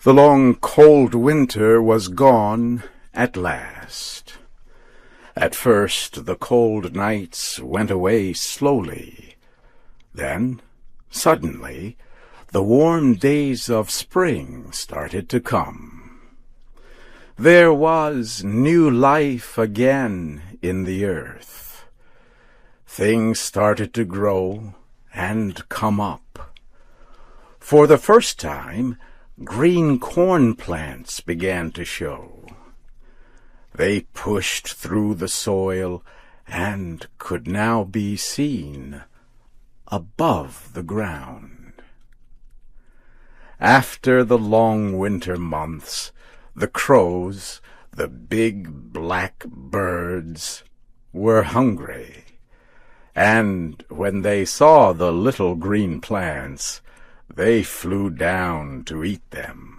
The long cold winter was gone at last. At first the cold nights went away slowly. Then, suddenly, the warm days of spring started to come. There was new life again in the earth. Things started to grow and come up. For the first time, green corn plants began to show. They pushed through the soil and could now be seen above the ground. After the long winter months, the crows, the big black birds, were hungry, and when they saw the little green plants, they flew down to eat them.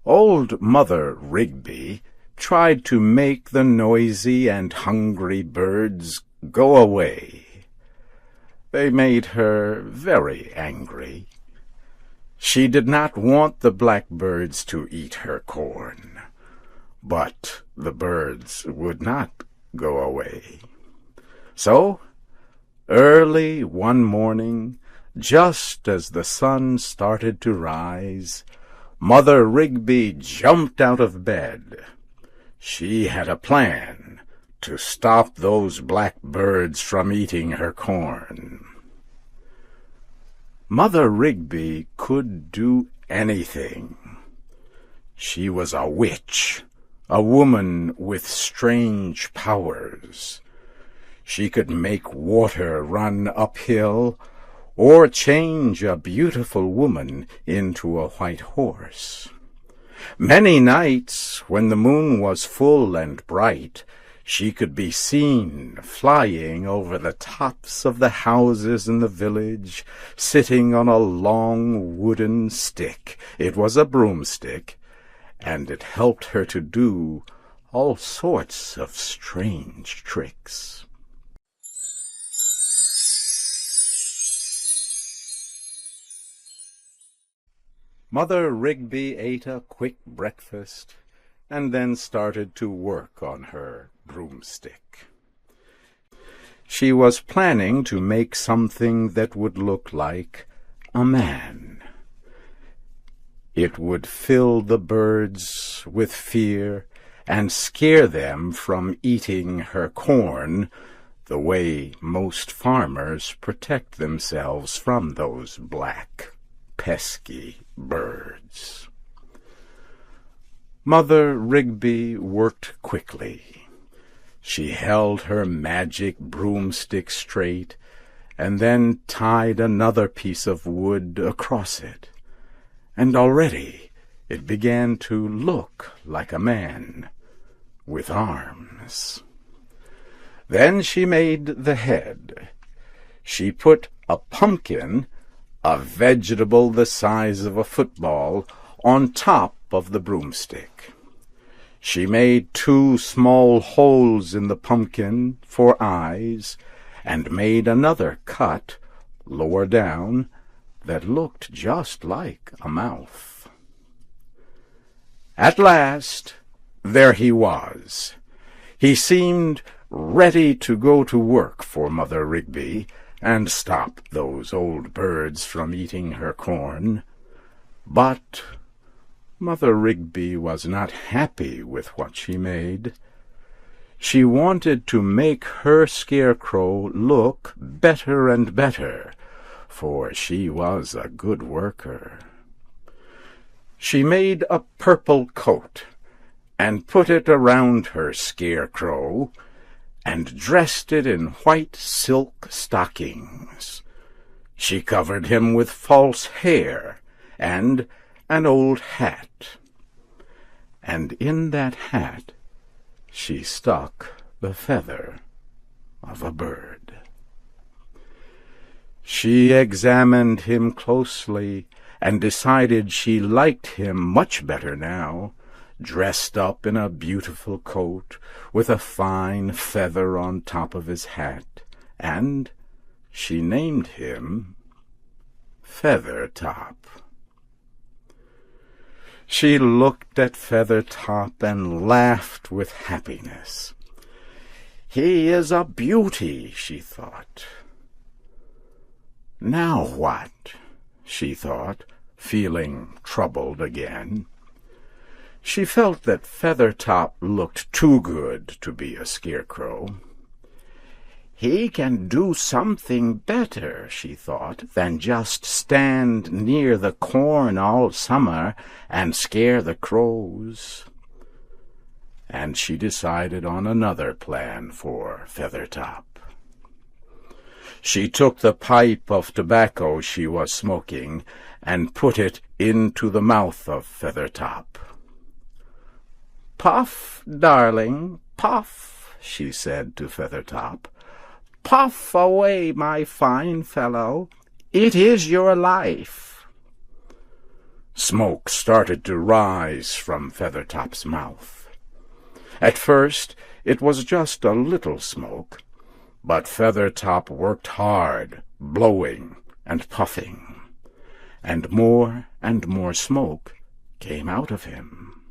Old Mother Rigby tried to make the noisy and hungry birds go away. They made her very angry. She did not want the blackbirds to eat her corn, but the birds would not go away. So, early one morning, just as the sun started to rise, Mother Rigby jumped out of bed. She had a plan to stop those blackbirds from eating her corn. Mother Rigby could do anything. She was a witch, a woman with strange powers. She could make water run uphill, or change a beautiful woman into a white horse. Many nights, when the moon was full and bright, she could be seen flying over the tops of the houses in the village, sitting on a long wooden stick. It was a broomstick, and it helped her to do all sorts of strange tricks. Mother Rigby ate a quick breakfast and then started to work on her broomstick. She was planning to make something that would look like a man. It would fill the birds with fear and scare them from eating her corn, the way most farmers protect themselves from those black, pesky birds. Mother Rigby worked quickly. She held her magic broomstick straight and then tied another piece of wood across it, and already it began to look like a man with arms. Then she made the head. She put a pumpkin, a vegetable the size of a football, on top of the broomstick. She made 2 small holes in the pumpkin for eyes, and made another cut lower down that looked just like a mouth. At last, there he was. He seemed ready to go to work for Mother Rigby, and stop those old birds from eating her corn. But Mother Rigby was not happy with what she made. She wanted to make her scarecrow look better and better, for she was a good worker. She made a purple coat, and put it around her scarecrow, and dressed it in white silk stockings. She covered him with false hair and an old hat, and in that hat she stuck the feather of a bird. She examined him closely and decided she liked him much better now, dressed up in a beautiful coat, with a fine feather on top of his hat, and she named him Feathertop. She looked at Feathertop and laughed with happiness. "He is a beauty," she thought. "Now what?" she thought, feeling troubled again. She felt that Feathertop looked too good to be a scarecrow. "He can do something better," she thought, "than just stand near the corn all summer and scare the crows." And she decided on another plan for Feathertop. She took the pipe of tobacco she was smoking and put it into the mouth of Feathertop. "Puff, darling, puff," she said to Feathertop. "Puff away, my fine fellow. It is your life." Smoke started to rise from Feathertop's mouth. At first it was just a little smoke, but Feathertop worked hard, blowing and puffing, and more smoke came out of him.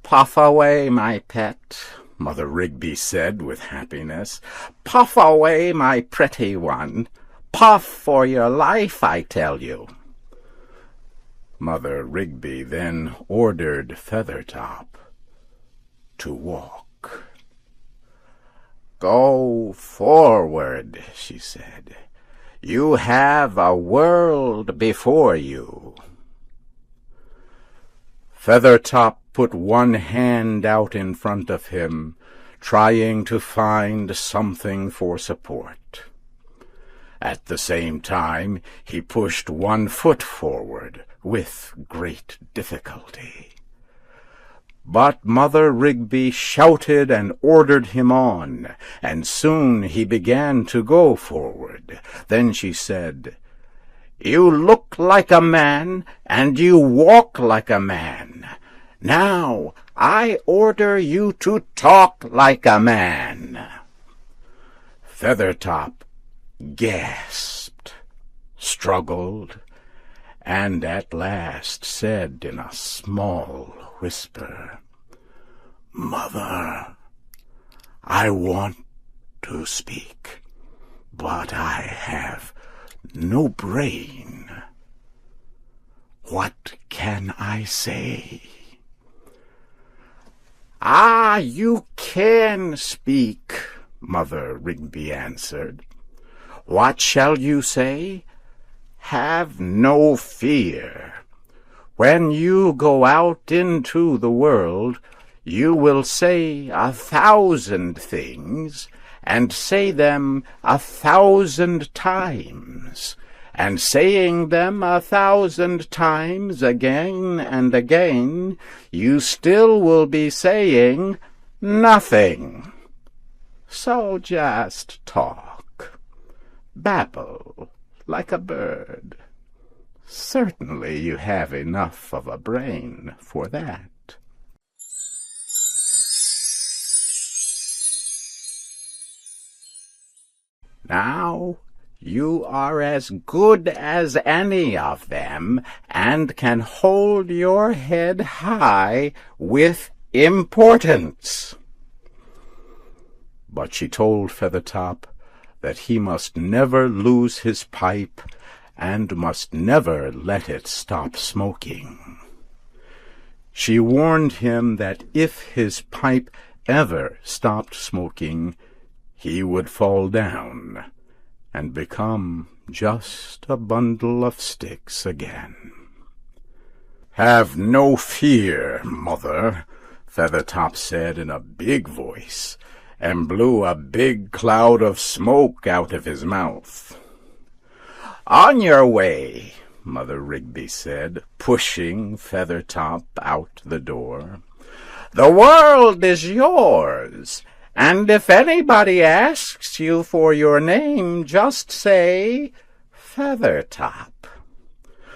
"Puff away, my pet," Mother Rigby said with happiness. "Puff away, my pretty one. Puff for your life, I tell you." Mother Rigby then ordered Feathertop to walk. "Go forward," she said. "You have a world before you." Feathertop put one hand out in front of him, trying to find something for support. At the same time, he pushed one foot forward with great difficulty. But Mother Rigby shouted and ordered him on, and soon he began to go forward. Then she said, "You look like a man, and you walk like a man. Now I order you to talk like a man." Feathertop gasped, struggled, and at last said in a small whisper, "Mother, I want to speak, but I have no brain. What can I say?" "Ah, you can speak," Mother Rigby answered. "What shall you say? Have no fear. When you go out into the world, you will say 1,000 things, and say them 1,000 times, and saying them 1,000 times again and again, you still will be saying nothing. So just talk, babble like a bird. Certainly you have enough of a brain for that." "Now you are as good as any of them, and can hold your head high with importance." But she told Feathertop that he must never lose his pipe, and must never let it stop smoking. She warned him that if his pipe ever stopped smoking, he would fall down and become just a bundle of sticks again. "Have no fear, Mother," Feathertop said in a big voice, and blew a big cloud of smoke out of his mouth. "On your way," Mother Rigby said, pushing Feathertop out the door. "The world is yours, and if anybody asks you for your name, just say Feathertop.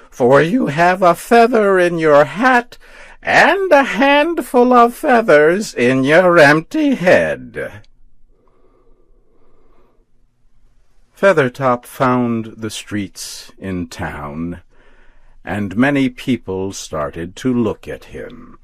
For you have a feather in your hat, and a handful of feathers in your empty head." Feathertop found the streets in town, and many people started to look at him.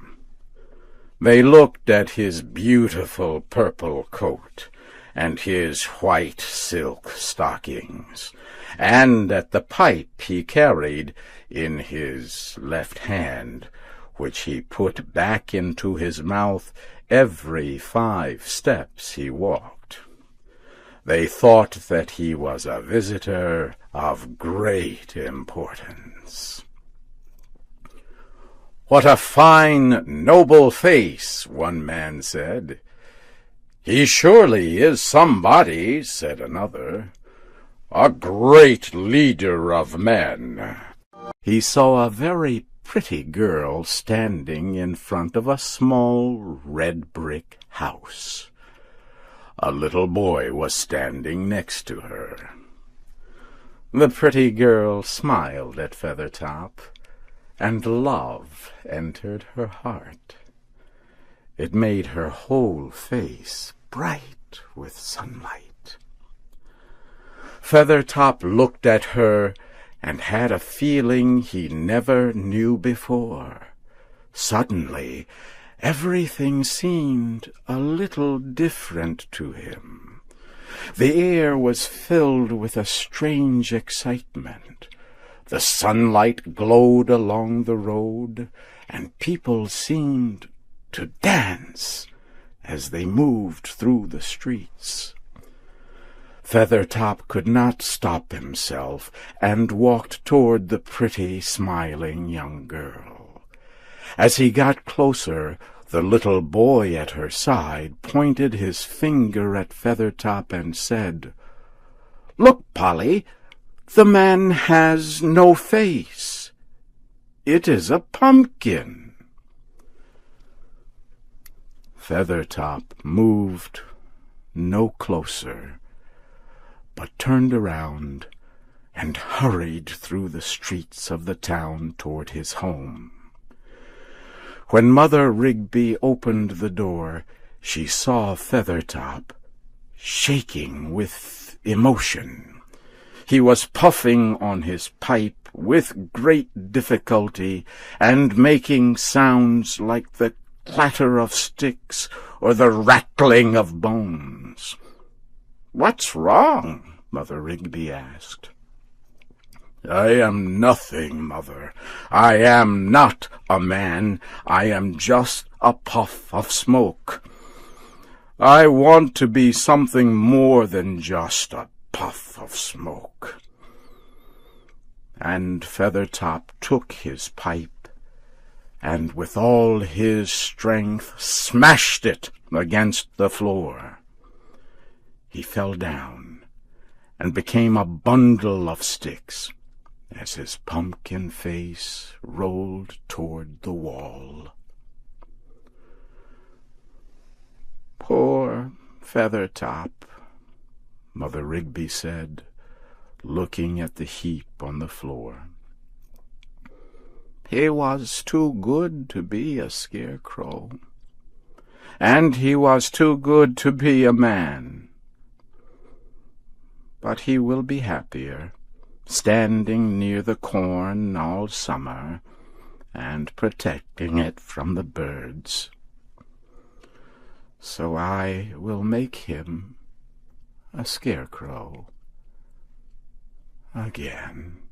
They looked at his beautiful purple coat, and his white silk stockings, and at the pipe he carried in his left hand, which he put back into his mouth every 5 steps he walked. They thought that he was a visitor of great importance. "What a fine, noble face," one man said. "He surely is somebody," said another. "A great leader of men." He saw a very pretty girl standing in front of a small red brick house. A little boy was standing next to her. The pretty girl smiled at Feathertop, and love entered her heart. It made her whole face bright with sunlight. Feathertop looked at her and had a feeling he never knew before. Suddenly, everything seemed a little different to him. The air was filled with a strange excitement. The sunlight glowed along the road, and people seemed to dance as they moved through the streets. Feathertop could not stop himself, and walked toward the pretty, smiling young girl. As he got closer, the little boy at her side pointed his finger at Feathertop and said, "Look, Polly, the man has no face. It is a pumpkin." Feathertop moved no closer, but turned around and hurried through the streets of the town toward his home. When Mother Rigby opened the door, she saw Feathertop shaking with emotion. He was puffing on his pipe with great difficulty, and making sounds like the clatter of sticks or the rattling of bones. "What's wrong?" Mother Rigby asked. "I am nothing, Mother. I am not a man. I am just a puff of smoke. I want to be something more than just a puff of smoke." And Feathertop took his pipe, and with all his strength smashed it against the floor. He fell down and became a bundle of sticks as his pumpkin face rolled toward the wall. "Poor Feathertop," Mother Rigby said, looking at the heap on the floor. "He was too good to be a scarecrow, and he was too good to be a man. But he will be happier, standing near the corn all summer, and protecting it from the birds. So I will make him a scarecrow again."